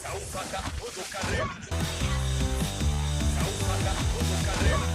سوف تأخذك الرمح. سوف تأخذك الرمح.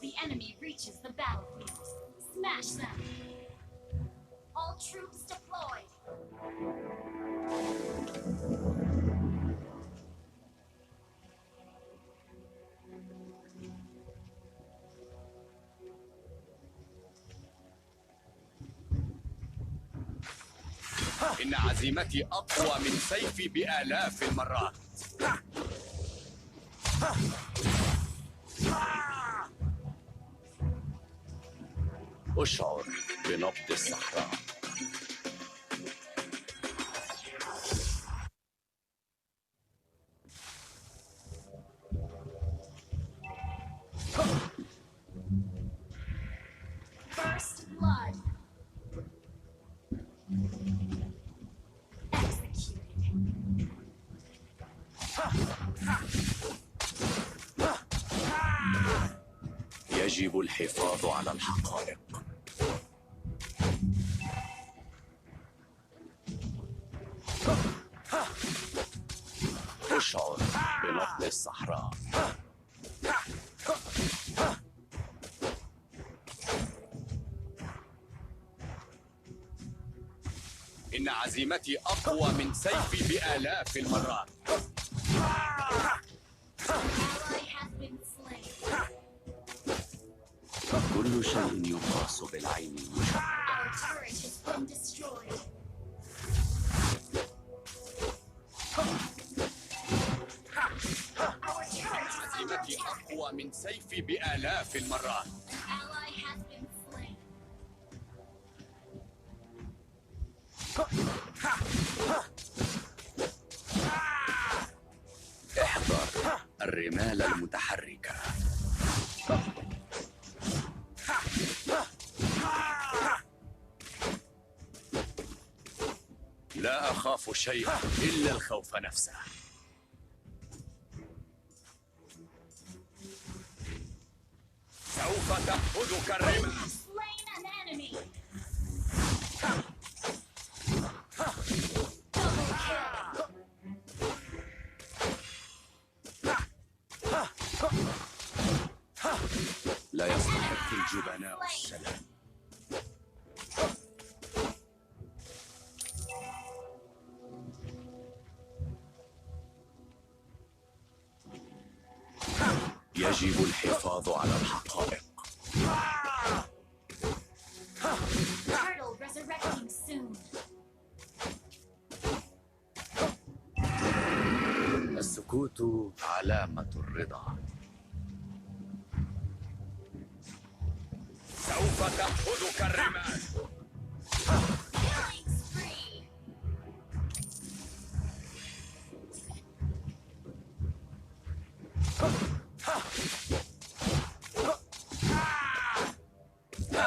The enemy reaches the battlefield. Smash them. All troops deployed. إن عزيمتي أقوى من سيفي بآلاف المرات. أشعر بنبض الصحراء. First blood. Executed. يجب الحفاظ على الحقائق. أشعر بنبض الصحراء. إن عزيمتي أقوى من سيفي بآلاف المرات. كل شيء يقاس بالعين المجردة. عزيمتي أقوى من سيفي بآلاف المرات. احذر الرمال المتحركة. لا أخاف شيئا إلا الخوف نفسه. سوف تأخذك الرمال. لا يستحق الجبناء السلام. يجب الحفاظ على الحقائق. Turtle resurrecting soon. السكوت علامة الرضا. سوف تأخذك الرمال.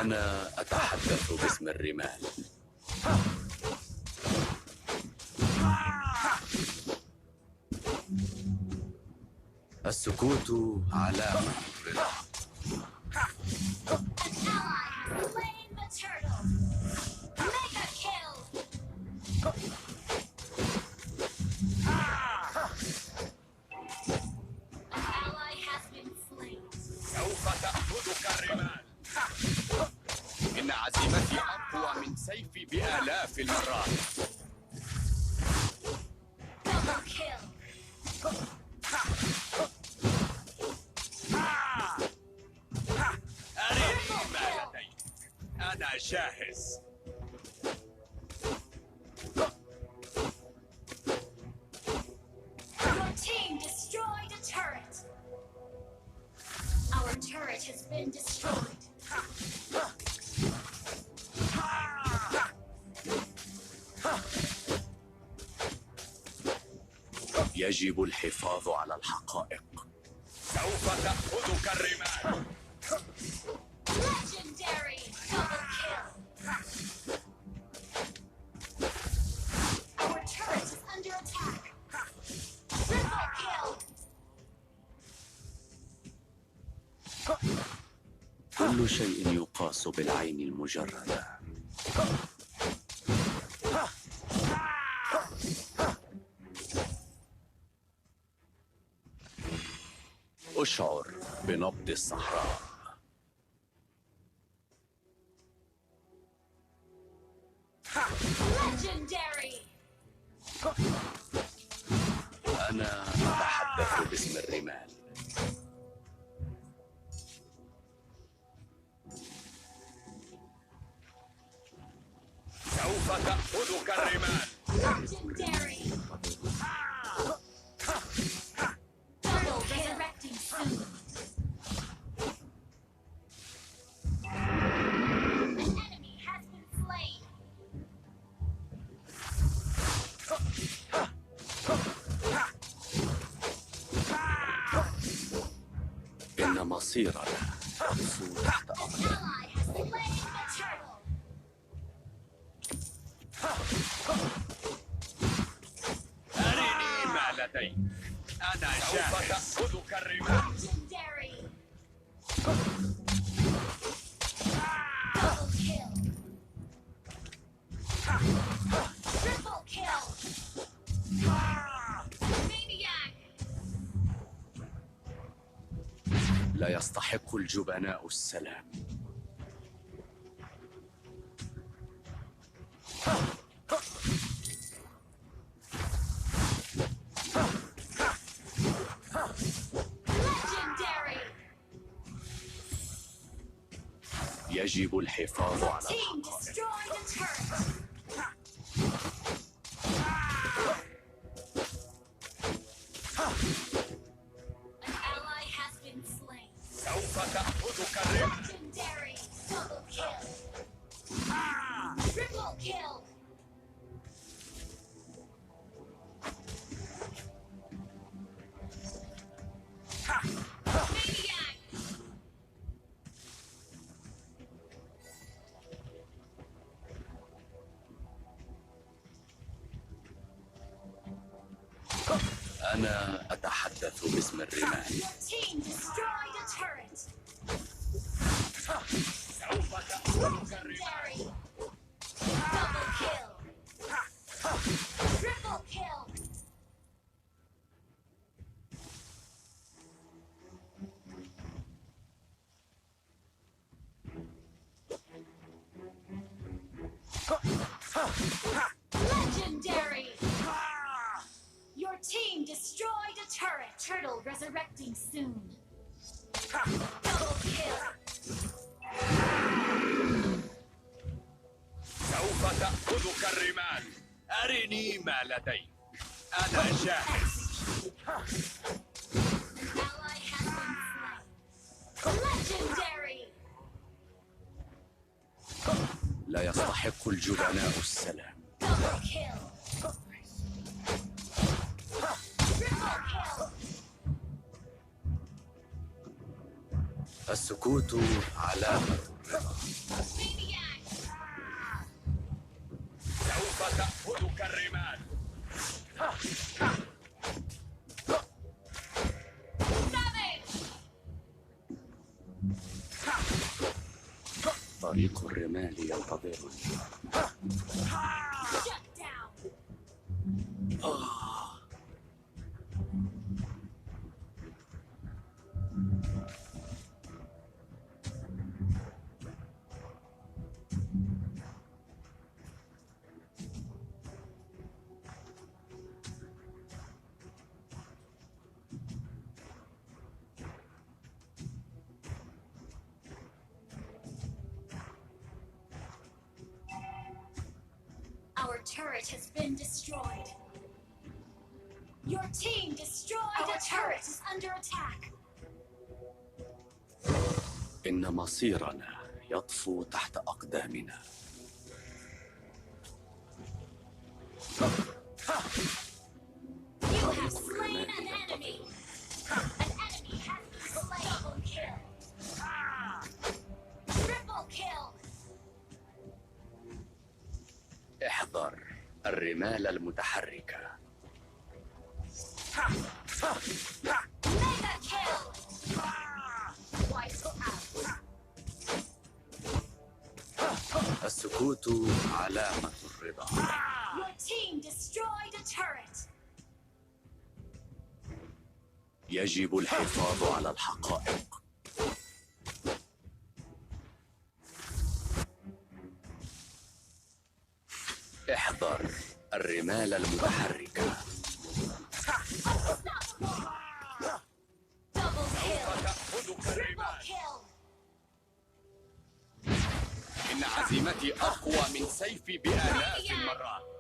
أنا أتحدث باسم الرمال. السكوت علامة الرضا. سوف تأخذك الرمال. إن عزيمتي أقوى من سيفي بآلاف المرات. أريني ما لديك. أنا جاهز. Your team destroyed a turret. Our turret has been destroyed. يجب الحفاظ على الحقائق. سوف تأخذك الرمال. Legendary double kill. Our turret is under attack. Triple kill. كل شيء يقاس بالعين المجردة. أشعر بنبض الصحراء. Legendary. أنا أتحدث باسم الرمال. سوف تأخذك الرمال. Legendary. Double resurrecting soon. An enemy has been slain. إن مصيرنا يصور تحت An أقدامنا. ally has slain the turtle. أرني ما لديك. أنا جاهز. سوف تأخذك الرمال. Legendary. Double kill. Triple kill. Maniac. لا يستحق الجبناء السلام. Legendary. يجب الحفاظ على Team الحقائق. destroyed a turret. An ally has been slain. سوف تأخذك الرمال. Legendary. Double kill. Triple kill. Maniac. أنا أتحدث باسم الرمال. Your team destroyed a turret. سوف تأخذك الرمال. Legendary. Double kill. Triple kill. Legendary. Your team destroyed a turret. Turtle resurrecting soon. Double kill. سوف تأخذك الرمال. أرني ما لديك. أنا جاهز. An ally has been slain. Legendary. لا يستحق الجبناء السلام. Double kill. Triple kill. السكوت علامة الرضا. Maniac. سوف تأخذك الرمال. Savage. طريق الرمال ينتظرني. Shut down. Our turret has been destroyed. Your team destroyed a turret is under attack. إن مصيرنا يطفو تحت أقدامنا. You have have slain an enemy. An enemy has been slain. Double kill. Triple kill. احذر الرمال المتحركة. Mega kill. Wipe out. السكوت علامة الرضا. Your team destroyed a turret. يجب الحفاظ على الحقائق. احذر الرمال المتحركة. Double kill. Triple kill. إن عزيمتي أقوى من سيفي بآلاف المرات.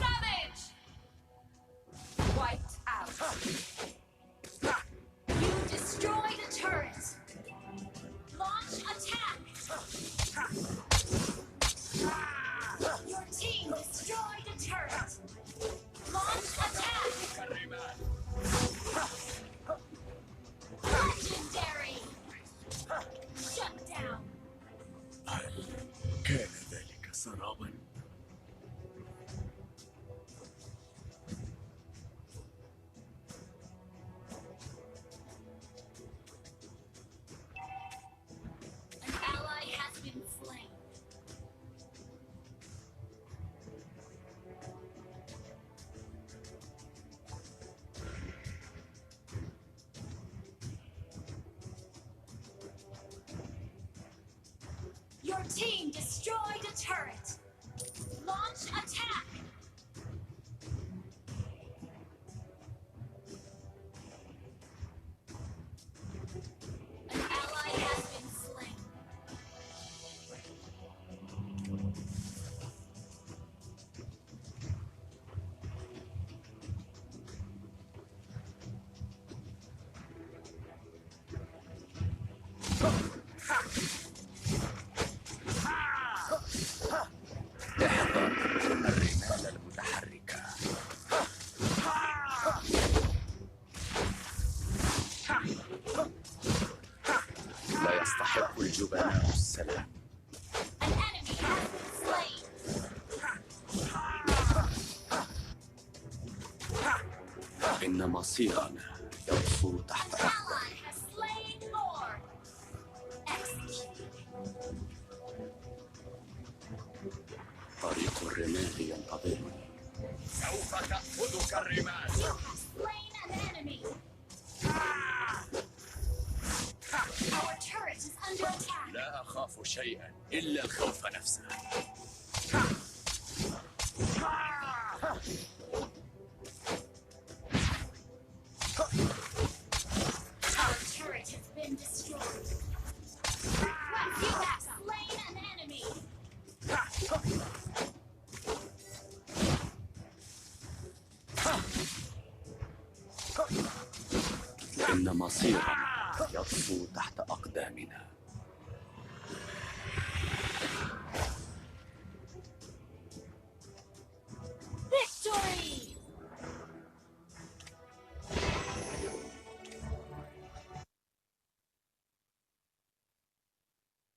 Savage. Wiped out. You destroyed a turret. Launch attack. Your team destroyed a turret. Launch attack. Legendary. Shut down. هل كان ذلك سرابا؟ An ally has been slain. Your team destroyed a turret. Launch attack. An ally has been slain. احذر الرمال المتحركة. لا يستحق الجبناء السلام. An enemy has been slain. إن مصيرنا يطفو تحت An أقدامنا. ally has slain more. Execute. طريق الرمال ينتظرني. سوف تأخذك الرمال. You have slain an enemy. Our turret is under attack. لا أخاف شيئا إلا الخوف نفسه. Our turret has been destroyed. You have slain an enemy. إن مصيرنا يطفو تحت أقدامنا.